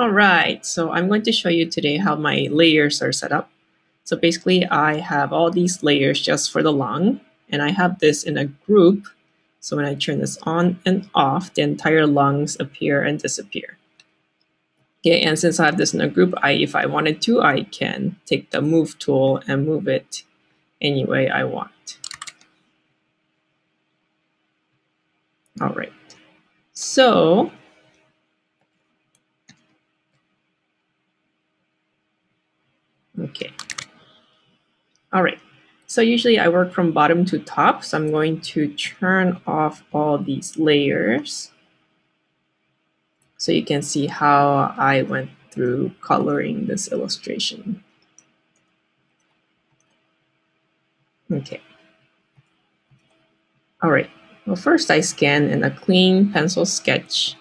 All right, so I'm going to show you today how my layers are set up. So basically I have all these layers just for the lung, and I have this in a group. So when I turn this on and off, the entire lungs appear and disappear. Okay, and since I have this in a group, if I wanted to, I can take the move tool and move it any way I want. All right, so okay. All right, so usually I work from bottom to top, so I'm going to turn off all these layers so you can see how I went through coloring this illustration. Okay. All right, well first I scan in a clean pencil sketch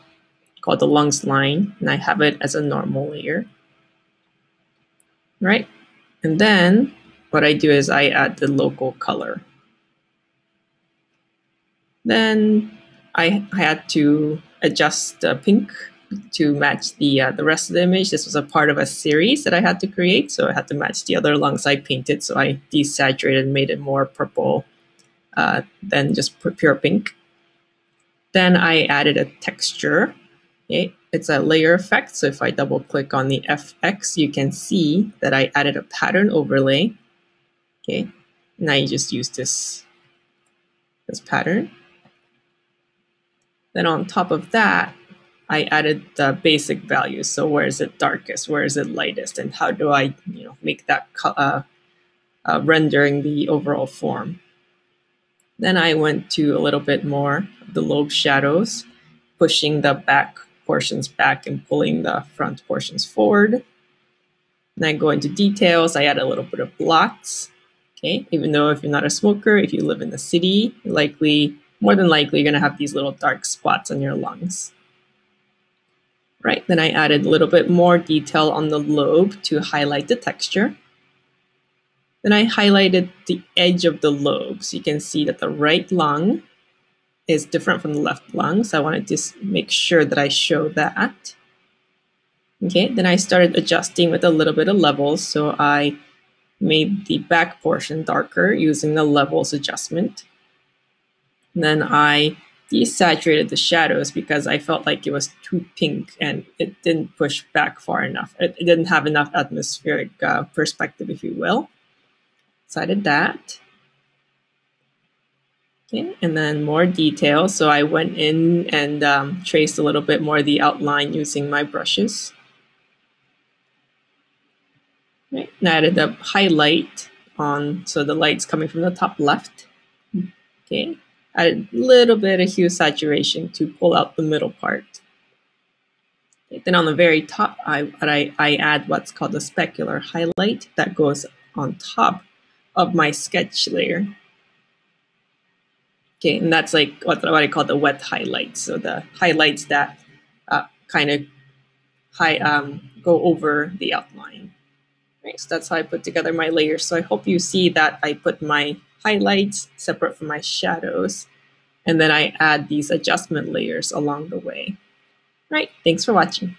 called the lungs line, and I have it as a normal layer, right? And then what I do is I add the local color. Then I had to adjust the pink to match the rest of the image. This was a part of a series that I had to create, so I had to match the other lungs I painted. So I desaturated and made it more purple than just pure pink. Then I added a texture. Okay, it's a layer effect. So if I double click on the FX, you can see that I added a pattern overlay. Okay, now you just use this pattern. Then on top of that, I added the basic values. So where is it darkest? Where is it lightest? And how do I make that rendering the overall form? Then I went to a little bit more of the lobe shadows, pushing the back portions back and pulling the front portions forward. And I go into details. I add a little bit of blots. Okay, even though if you're not a smoker, if you live in the city, more than likely, you're going to have these little dark spots on your lungs. Right, then I added a little bit more detail on the lobe to highlight the texture. Then I highlighted the edge of the lobe, so you can see that the right lung is different from the left lung, so I wanted to make sure that I show that. Okay, then I started adjusting with a little bit of levels, so I made the back portion darker using the levels adjustment. And then I desaturated the shadows because I felt like it was too pink and it didn't push back far enough. It didn't have enough atmospheric perspective, if you will. So I did that. Okay, and then more detail. So I went in and traced a little bit more of the outline using my brushes. Right, and I added the highlight on, so the light's coming from the top left. Okay. Added a little bit of hue saturation to pull out the middle part. Okay, then on the very top, I add what's called the specular highlight that goes on top of my sketch layer. Okay, and that's like what I call the wet highlights. So the highlights that kind of go over the outline. Right, so that's how I put together my layers. So I hope you see that I put my highlights separate from my shadows, and then I add these adjustment layers along the way. Right, thanks for watching.